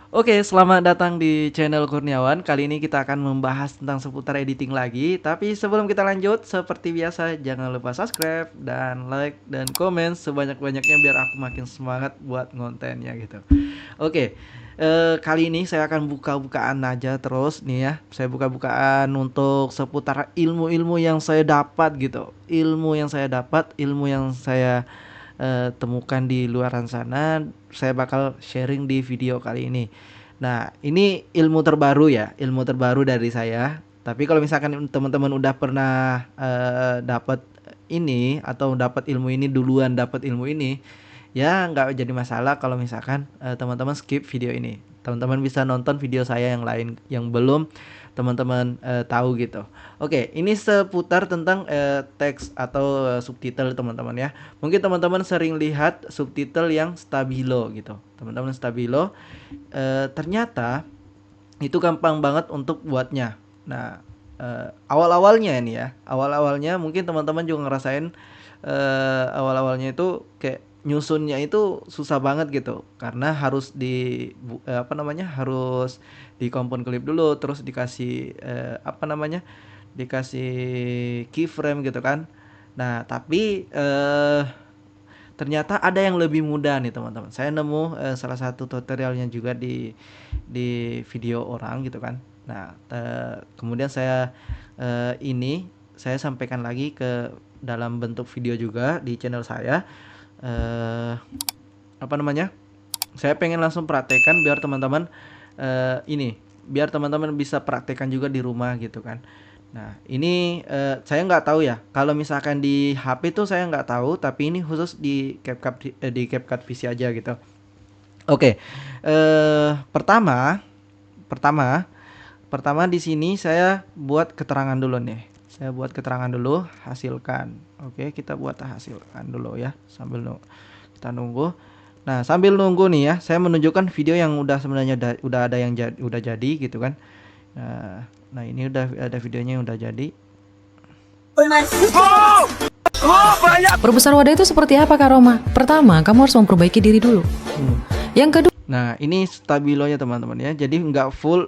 Oke, selamat datang di channel Kurniawan. Kali ini kita akan membahas tentang seputar editing lagi. Tapi sebelum kita lanjut, seperti biasa, jangan lupa subscribe dan like dan komen sebanyak-banyaknya biar aku makin semangat buat ngontennya gitu. Oke, kali ini saya akan buka-bukaan aja terus nih ya. Saya buka-bukaan untuk seputar ilmu-ilmu yang saya dapat gitu. Ilmu yang saya temukan di luaran sana, saya bakal sharing di video kali ini. Nah, ini ilmu terbaru ya, ilmu terbaru dari saya. Tapi kalau misalkan teman-teman udah pernah dapat ini atau dapat ilmu ini duluan, dapat ilmu ini, ya nggak jadi masalah kalau misalkan teman-teman skip video ini. Teman-teman bisa nonton video saya yang lain yang belum teman-teman tahu gitu. Oke, ini seputar tentang teks atau subtitle teman-teman ya. Mungkin teman-teman sering lihat subtitle yang stabilo gitu. Teman-teman stabilo ternyata itu gampang banget untuk buatnya. Nah, awal-awalnya ini ya, awal-awalnya mungkin teman-teman juga ngerasain awal-awalnya itu kayak nyusunnya itu susah banget gitu karena harus apa namanya harus di kompon klip dulu terus dikasih apa namanya dikasih keyframe gitu kan. Nah tapi ternyata ada yang lebih mudah nih teman-teman. Saya nemu salah satu tutorialnya juga di video orang gitu kan. Nah, kemudian saya sampaikan lagi ke dalam bentuk video juga di channel saya. Eh, apa namanya? Saya pengen langsung praktekkan biar teman-teman biar teman-teman bisa praktekkan juga di rumah gitu kan. Nah, ini saya nggak tahu ya. Kalau misalkan di HP tuh saya nggak tahu, tapi ini khusus di CapCut PC aja gitu. Oke, pertama, pertama, pertama di sini saya buat keterangan dulu nih. Saya buat keterangan dulu, hasilkan. Oke, kita buat hasilkan dulu ya, sambil kita nunggu. Nah, sambil nunggu nih ya, saya menunjukkan video yang udah sebenarnya udah ada yang udah jadi gitu kan. Nah, ini udah ada videonya yang udah jadi. Perbesar wadah itu seperti apa, Kak Roma? Pertama, kamu harus memperbaiki diri dulu. Yang kedua, Nah, ini stabilonya teman-teman ya. Jadi nggak full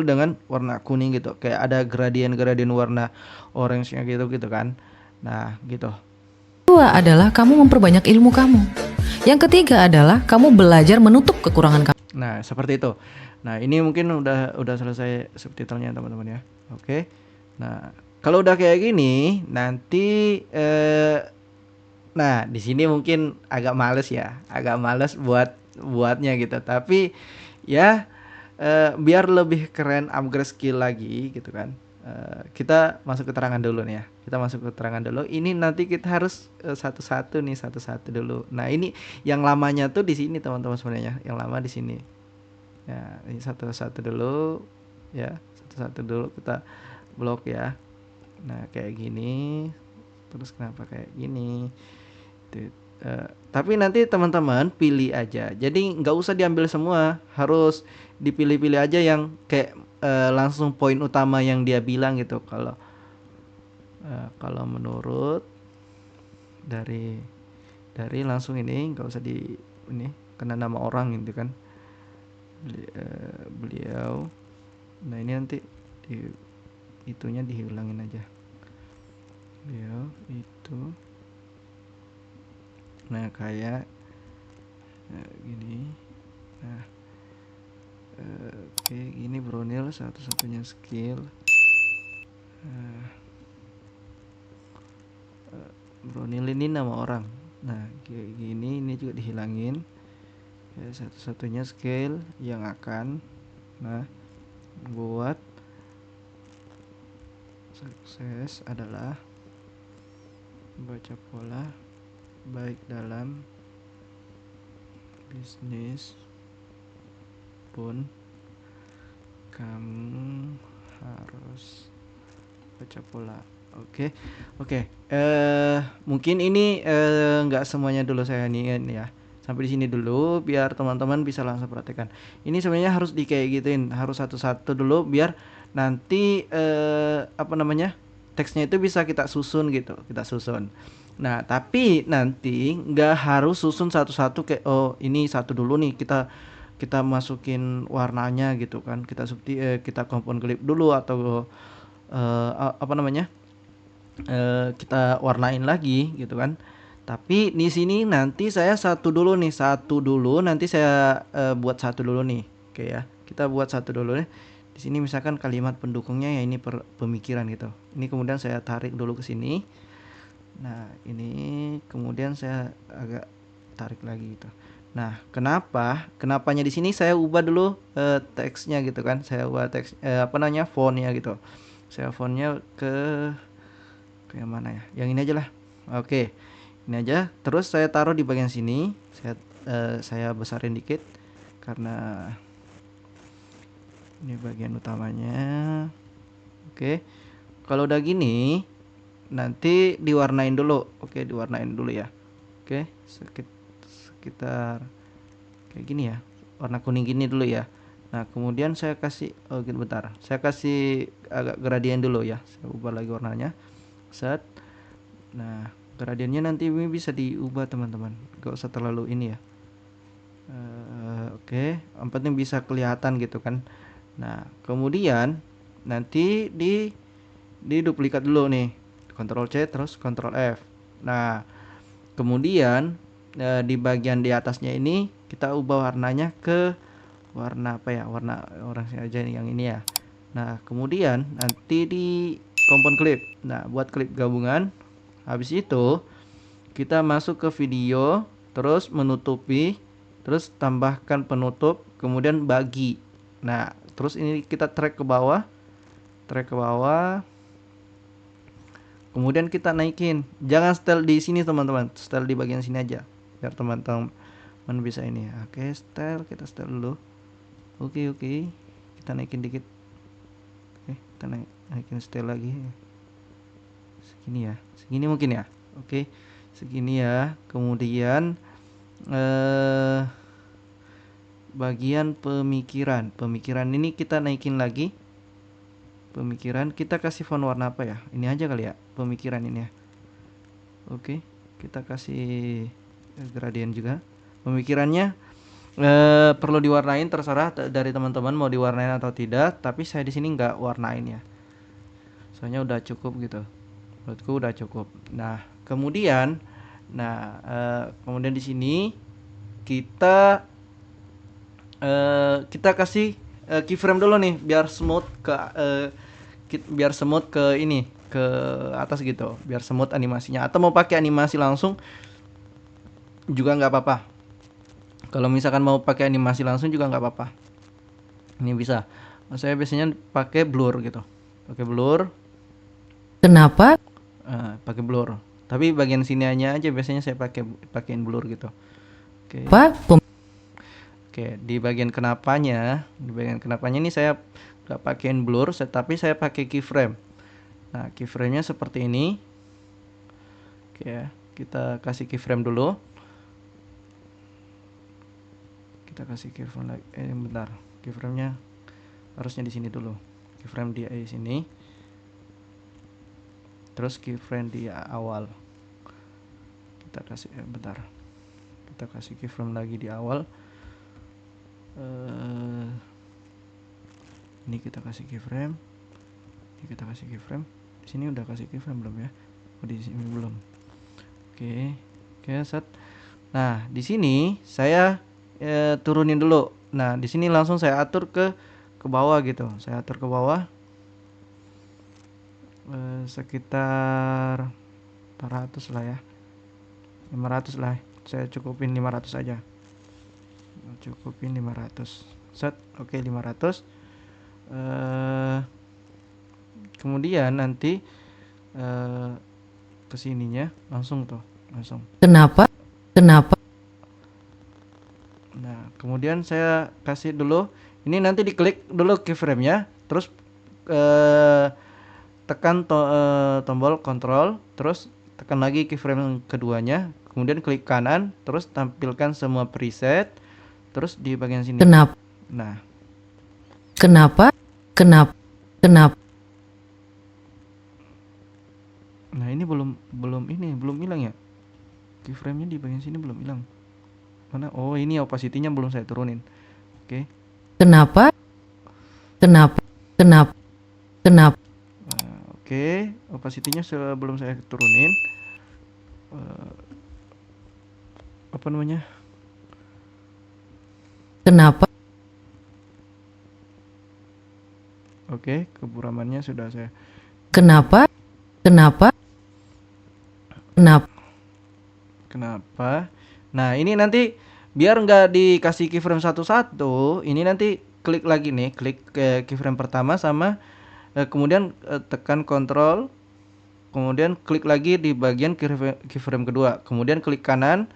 dengan warna kuning gitu. Kayak ada gradien-gradien warna orange-nya gitu gitu kan. Nah, gitu. adalah kamu memperbanyak ilmu kamu. Yang ketiga adalah kamu belajar menutup kekurangan kamu. Nah, seperti itu. Nah, ini mungkin udah selesai subtitlenya teman-teman ya. Oke. Nah, kalau udah kayak gini, nanti nah, di sini mungkin agak males ya. Agak males buatnya gitu. Tapi ya biar lebih keren upgrade skill lagi gitu kan. Kita masuk keterangan dulu nih ya. Kita masuk keterangan dulu. Ini nanti kita harus satu-satu nih, satu-satu dulu. Nah, ini yang lamanya tuh di sini teman-teman sebenarnya. Yang lama di sini. Ya, ini satu-satu dulu ya. Satu-satu dulu kita blok ya. Nah, kayak gini. Terus kenapa kayak gini? Tapi nanti teman-teman pilih aja. Jadi nggak usah diambil semua, harus dipilih-pilih aja yang kayak langsung poin utama yang dia bilang gitu. Kalau menurut dari langsung ini nggak usah di ini kena nama orang gitu kan. Beliau. Nah ini nanti itunya dihilangin aja. Beliau itu. Nah kayak gini. Nah oke gini Bronil satu-satunya skill. Bronil ini nama orang. Nah kayak gini ini juga dihilangin. Ya, satu-satunya skill yang akan buat sukses adalah baca pola baik dalam bisnis pun kamu harus baca pola. Oke. Mungkin ini nggak semuanya dulu saya niin ya. Sampai di sini dulu biar teman-teman bisa langsung praktekkan. Ini sebenarnya harus kayak gituin, harus satu-satu dulu biar nanti apa namanya? Teksnya itu bisa kita susun gitu, kita susun. Nah, tapi nanti nggak harus susun satu-satu kayak oh ini satu dulu nih kita kita masukin warnanya gitu kan, kita kompon klip dulu atau apa namanya, kita warnain lagi gitu kan. Tapi di sini nanti saya satu dulu nanti saya buat satu dulu nih. Oke ya. Kita buat satu dulu nih. Di sini misalkan kalimat pendukungnya ya ini pemikiran gitu. Ini kemudian saya tarik dulu ke sini. Nah, ini kemudian saya agak tarik lagi gitu. Nah, kenapanya di sini saya ubah dulu teksnya gitu kan. Saya ubah teks apa namanya? Fontnya gitu. Saya fontnya ke yang mana ya? Yang ini aja lah. Oke. Ini aja. Terus saya taruh di bagian sini. Saya besarin dikit karena ini bagian utamanya. Oke. Kalau udah gini, nanti diwarnain dulu. Oke, diwarnain dulu ya. Oke, sekitar kayak gini ya. Warna kuning gini dulu ya. Nah, kemudian saya kasih bentar. Saya kasih agak gradien dulu ya. Saya ubah lagi warnanya. Set. Nah, gradiennya nanti ini bisa diubah teman-teman. Gak usah terlalu ini ya. Oke, yang penting bisa kelihatan gitu kan. Nah, kemudian nanti di duplikat dulu nih. Ctrl C terus Ctrl F. Nah, kemudian di bagian di atasnya ini kita ubah warnanya ke warna apa ya? Warna orange aja yang ini ya. Nah, kemudian nanti di kompon klip. Nah, buat klip gabungan. Habis itu kita masuk ke video, terus menutupi, terus tambahkan penutup, kemudian bagi. Nah, terus ini kita track ke bawah, kemudian kita naikin. Jangan setel di sini teman-teman, setel di bagian sini aja, biar teman-teman bisa ini. Oke, kita setel dulu. Oke, kita naikin dikit. Oke, kita naikin setel lagi. Segini ya, segini mungkin ya. Oke, segini ya. Kemudian bagian pemikiran ini kita naikin lagi. Pemikiran kita kasih font warna apa ya? Ini aja kali ya, pemikiran ini ya. Oke, kita kasih gradien juga. Pemikirannya perlu diwarnain, terserah dari teman-teman mau diwarnain atau tidak, tapi saya di sini nggak warnain ya. Soalnya udah cukup gitu. Menurutku udah cukup. Nah, kemudian kemudian di sini kita kita kasih keyframe dulu nih biar smooth ke ini ke atas gitu, biar smooth animasinya. Atau mau pakai animasi langsung juga nggak apa-apa. Kalau misalkan mau pakai animasi langsung juga nggak apa-apa. Ini bisa. Saya biasanya pakai blur gitu. Pakai blur. Kenapa? Pakai blur. Tapi bagian sininya aja biasanya saya pakein blur gitu. Oke. Apa? Oke, di bagian kenapanya ini saya nggak pakein blur, tapi saya pakai keyframe. Nah, keyframe-nya seperti ini. Oke ya, kita kasih keyframe dulu. Kita kasih keyframe lagi. Bentar, keyframe-nya harusnya di sini dulu. Keyframe di sini. Terus keyframe di awal. Kita kasih bentar. Kita kasih keyframe lagi di awal. Ini kita kasih keyframe. Di sini udah kasih keyframe belum ya? Oh, di sini belum. Oke, set. Nah, di sini saya turunin dulu. Nah, di sini langsung saya atur ke bawah gitu. Saya atur ke bawah sekitar 400 lah ya. 500 lah. Saya cukupin 500 aja. Cukupin 500. Set. Oke, 500. Kemudian nanti kesininya langsung. Kenapa? Nah, kemudian saya kasih dulu. Ini nanti diklik dulu keyframe-nya, terus tekan tombol Ctrl, terus tekan lagi keyframe keduanya, kemudian klik kanan, terus tampilkan semua preset, terus di bagian sini. Kenapa? Nah, Kenapa? nah ini belum hilang ya. Keyframe-nya di bagian sini belum hilang. Mana? Oh, ini opacity-nya belum saya turunin. Oke. Kenapa? Kenapa? Kenapa? Kenapa? Oke, opacity-nya sebelum saya turunin. Apa namanya? Kenapa? Oke, keburamannya sudah saya. Kenapa? Kenapa? Kenapa? Kenapa? Nah, ini nanti biar nggak dikasih keyframe satu-satu, ini nanti klik lagi nih, klik ke keyframe pertama sama kemudian tekan Ctrl, kemudian klik lagi di bagian keyframe kedua, kemudian klik kanan,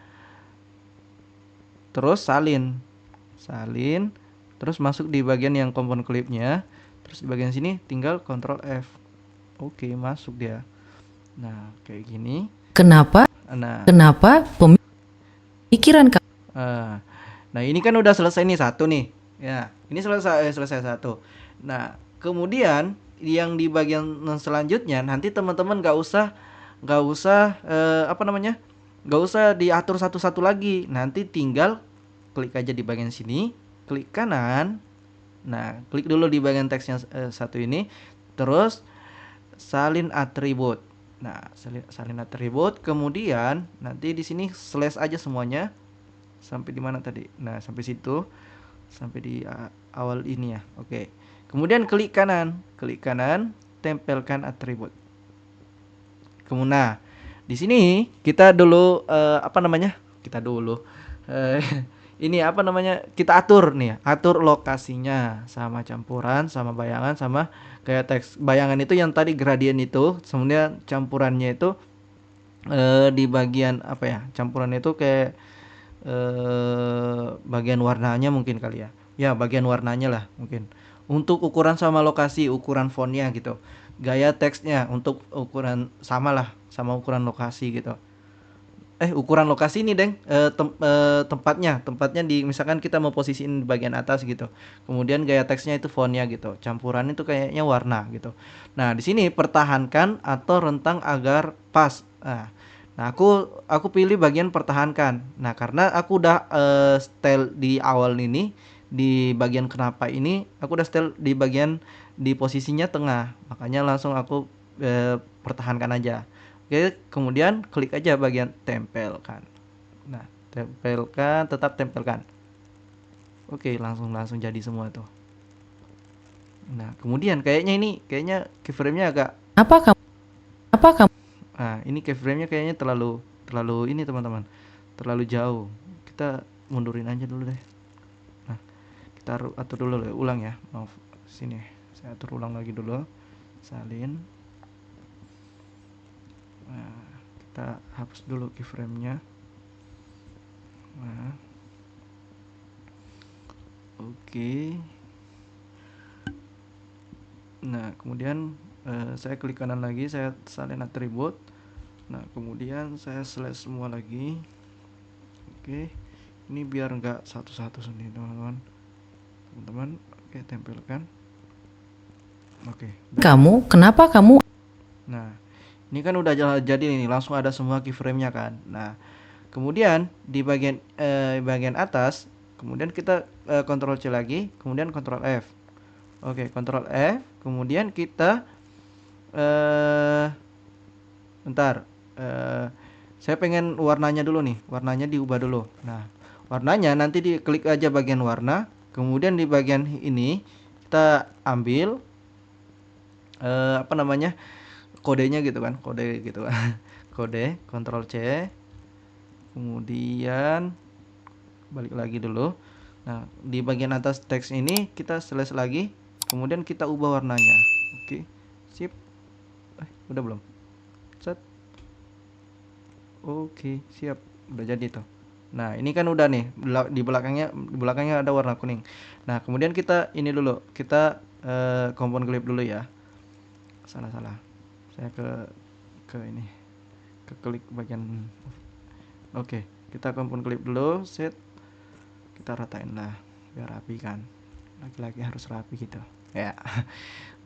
terus salin, terus masuk di bagian yang kompon clipnya, terus di bagian sini tinggal Ctrl F. Oke, masuk dia. Nah, kayak gini. Kenapa? Nah, Kenapa? Pemikiran kamu. nah ini kan udah selesai nih satu nih. Ya, ini selesai satu. Nah, kemudian yang di bagian selanjutnya nanti teman-teman nggak usah apa namanya? Nggak usah diatur satu-satu lagi. Nanti tinggal klik aja di bagian sini, klik kanan. Nah, klik dulu di bagian teks yang satu ini, terus salin atribut. Nah, salin atribut, kemudian nanti di sini slash aja semuanya. Sampai di mana tadi? Nah, sampai situ. Sampai di awal ini ya. Oke. Kemudian klik kanan, tempelkan atribut. Kemudian nah, di sini kita dulu apa namanya? Kita dulu ini apa namanya? Kita atur nih, atur lokasinya sama campuran, sama bayangan, sama kayak teks. Bayangan itu yang tadi gradien itu, kemudian campurannya itu di bagian apa ya? Campurannya itu kayak bagian warnanya mungkin kali ya. Ya, bagian warnanya lah mungkin. Untuk ukuran sama lokasi, ukuran fontnya gitu. Gaya teksnya untuk ukuran sama lah sama ukuran lokasi gitu. Ukuran lokasi ini, Deng. Tempatnya di misalkan kita mau posisiin di bagian atas gitu. Kemudian gaya teksnya itu fontnya gitu. Campuran itu kayaknya warna gitu. Nah, di sini pertahankan atau rentang agar pas. Nah, aku pilih bagian pertahankan. Nah, karena aku udah style di awal ini, di bagian kenapa ini, aku udah style di bagian di posisinya tengah. Makanya langsung aku pertahankan aja. Oke, kemudian klik aja bagian tempelkan. Nah, tetap tempelkan. Oke, langsung jadi semua tuh. Nah, kemudian kayaknya keyframe-nya agak. Apa kamu? Apa kamu? Nah, ini keyframe-nya kayaknya terlalu ini teman-teman. Terlalu jauh. Kita mundurin aja dulu deh. Nah, kita atur dulu deh, ulang ya. Maaf, sini. Saya atur ulang lagi dulu. Salin. Nah, kita hapus dulu keyframe-nya. Nah. Oke. Nah, kemudian saya klik kanan lagi, saya salin atribut. Nah, kemudian saya slash semua lagi. Oke, ini biar nggak satu-satu sendiri teman-teman. Oke, tempelkan. Oke. Kamu? Kenapa kamu? Nah, ini kan udah jadi nih, langsung ada semua keyframe-nya kan. Nah, kemudian di bagian atas, kemudian kita Ctrl C lagi, kemudian Ctrl F. Oke, Ctrl F, kemudian kita bentar. Saya pengen warnanya dulu nih, warnanya diubah dulu. Nah, warnanya nanti diklik aja bagian warna, kemudian di bagian ini kita ambil apa namanya? Kodenya gitu kan, kode gitu kan. Kode, Ctrl C. Kemudian balik lagi dulu. Nah, di bagian atas teks ini kita slash lagi, kemudian kita ubah warnanya. Oke, sip. Udah belum? Set. Oke, siap. Udah jadi tuh. Nah, ini kan udah nih, di belakangnya ada warna kuning. Nah, kemudian kita ini dulu, kita kompon clip dulu ya. Salah. Saya ke ini. Ke klik bagian. Oke, kita kompon clip dulu, set. Kita ratain lah biar rapi kan. Lagi-lagi harus rapi gitu. Ya.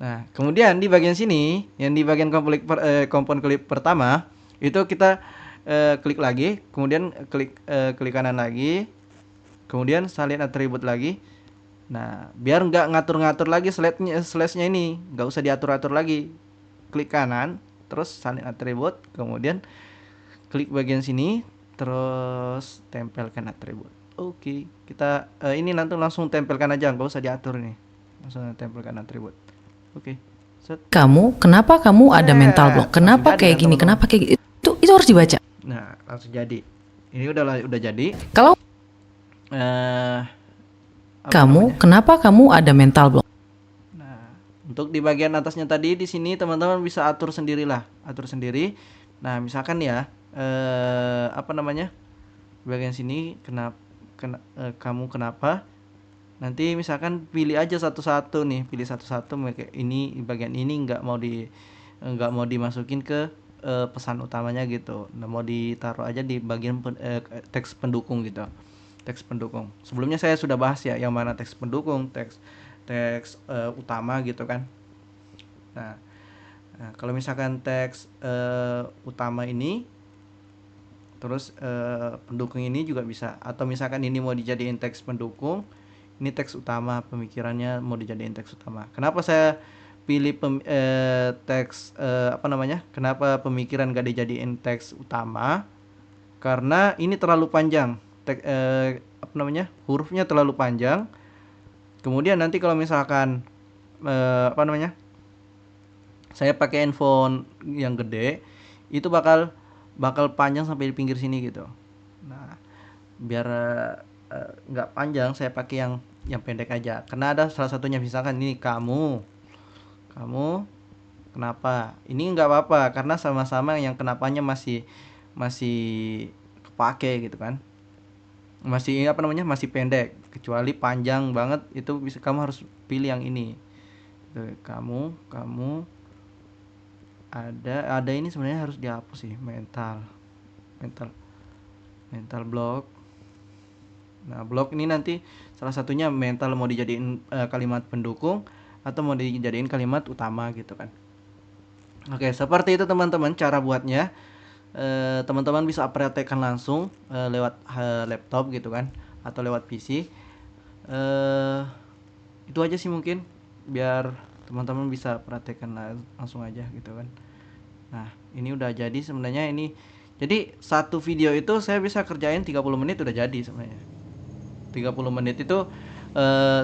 Nah, kemudian di bagian sini, yang di bagian kompon clip pertama, itu kita klik lagi, kemudian klik kanan lagi, kemudian salin atribut lagi, Nah, biar nggak ngatur-ngatur lagi slashnya ini, nggak usah diatur-atur lagi. Klik kanan, terus salin atribut, kemudian klik bagian sini, terus tempelkan atribut. Oke, kita ini nanti langsung tempelkan aja, nggak usah diatur nih. Langsung tempelkan atribut. Oke, set. Kenapa kamu ada mental block? Langsung Kenapa jadi kayak kan gini? teman-teman. Kenapa kayak gitu? Itu harus dibaca. Nah, langsung jadi. Ini udah jadi. Kalau Eh, apa namanya? kenapa kamu ada mental block? Nah, untuk di bagian atasnya tadi di sini teman-teman bisa atur sendirilah, atur sendiri. Nah, misalkan ya, apa namanya? Bagian sini kamu kenapa? Nanti misalkan pilih aja satu-satu nih, pilih satu-satu kayak ini bagian ini nggak mau dimasukin ke pesan utamanya gitu. Nah, mau ditaruh aja di bagian teks pendukung gitu. Teks pendukung. Sebelumnya saya sudah bahas ya yang mana teks pendukung, teks teks utama gitu kan. Nah, kalau misalkan teks utama ini terus pendukung ini juga bisa, atau misalkan ini mau dijadiin teks pendukung, ini teks utama, pemikirannya mau dijadiin teks utama. Kenapa saya pilih teks apa namanya? Kenapa pemikiran gak dijadiin teks utama? Karena ini terlalu panjang. Apa namanya? Hurufnya terlalu panjang. Kemudian nanti kalau misalkan apa namanya? Saya pakai handphone yang gede, itu bakal bakal panjang sampai di pinggir sini gitu. Nah, biar nggak panjang saya pakai yang pendek aja, karena ada salah satunya misalkan ini kamu kenapa, ini nggak apa-apa karena sama-sama yang kenapanya masih masih kepake gitu kan, masih apa namanya masih pendek, kecuali panjang banget itu bisa kamu harus pilih yang ini. Tuh, kamu ada ini sebenarnya harus dihapus sih, mental mental block. Nah, blok ini nanti salah satunya mental mau dijadiin kalimat pendukung atau mau dijadiin kalimat utama gitu kan. Oke, seperti itu teman-teman cara buatnya. Teman-teman bisa praktekkan langsung lewat laptop gitu kan atau lewat PC. Eh itu aja sih mungkin biar teman-teman bisa praktekkan langsung aja gitu kan. Nah, ini udah jadi sebenarnya ini. Jadi satu video itu saya bisa kerjain 30 menit udah jadi sebenarnya. 30 menit itu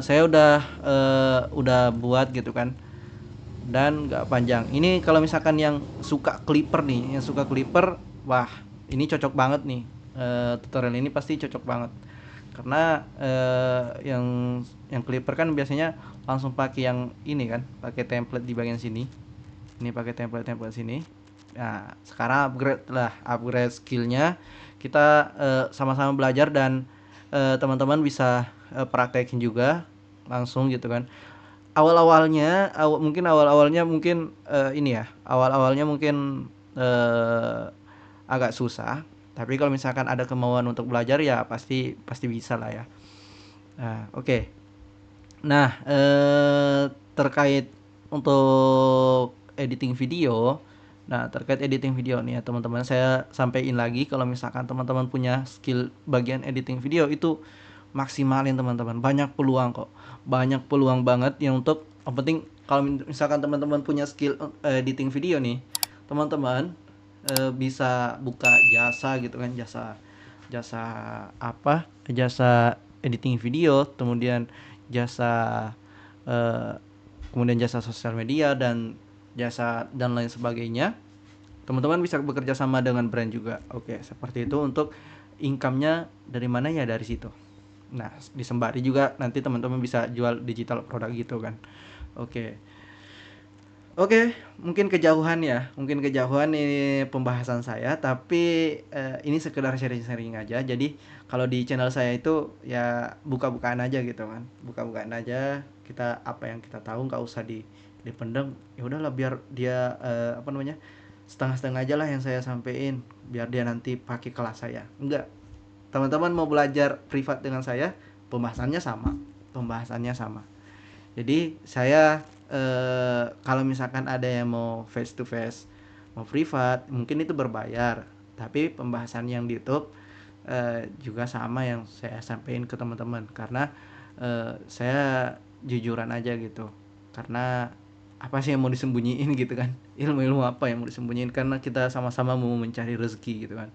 saya udah buat gitu kan, dan nggak panjang. Ini kalau misalkan yang suka clipper nih, yang suka clipper, wah ini cocok banget nih. Tutorial ini pasti cocok banget karena yang clipper kan biasanya langsung pakai yang ini kan, pakai template di bagian sini. Ini pakai template sini. Nah, sekarang upgrade skillnya. Kita sama-sama belajar dan teman-teman bisa praktekin juga langsung gitu kan. Mungkin awal-awalnya mungkin ini ya, awal-awalnya mungkin agak susah, tapi kalau misalkan ada kemauan untuk belajar ya pasti pasti bisa lah ya. Nah, oke. Nah, terkait untuk editing video. Nah, terkait editing video nih ya teman-teman, saya sampaikan lagi kalau misalkan teman-teman punya skill bagian editing video itu maksimalin teman-teman. Banyak peluang kok. Banyak peluang banget yang yang penting kalau misalkan teman-teman punya skill editing video nih, teman-teman bisa buka jasa gitu kan, jasa apa? Jasa editing video, kemudian jasa eh, kemudian jasa sosial media dan jasa dan lain sebagainya. Teman-teman bisa bekerja sama dengan brand juga. Oke, seperti itu. Untuk income-nya dari mana ya, dari situ. Nah, disembari juga nanti teman-teman bisa jual digital produk gitu kan. Oke. Oke, mungkin kejauhan ya, mungkin kejauhan ini pembahasan saya, tapi ini sekedar sharing-sharing aja. Jadi kalau di channel saya itu ya buka-bukaan aja gitu kan, buka-bukaan aja. Kita apa yang kita tahu nggak usah dipendam. Ya udahlah biar dia apa namanya setengah-setengah aja lah yang saya sampein, biar dia nanti pakai kelas saya. Enggak, teman-teman mau belajar privat dengan saya, pembahasannya sama, pembahasannya sama. Jadi saya kalau misalkan ada yang mau face to face, mau privat, mungkin itu berbayar. Tapi pembahasan yang di YouTube juga sama yang saya sampaikan ke teman-teman, karena Saya jujuran aja gitu, karena apa sih yang mau disembunyiin gitu kan, ilmu-ilmu apa yang mau disembunyiin, karena kita sama-sama mau mencari rezeki gitu kan.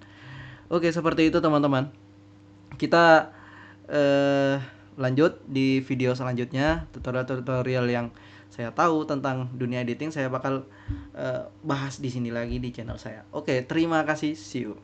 Oke, seperti itu teman-teman. Kita eh, lanjut di video selanjutnya, tutorial-tutorial yang saya tahu tentang dunia editing saya bakal bahas di sini lagi di channel saya. Oke, terima kasih, see you.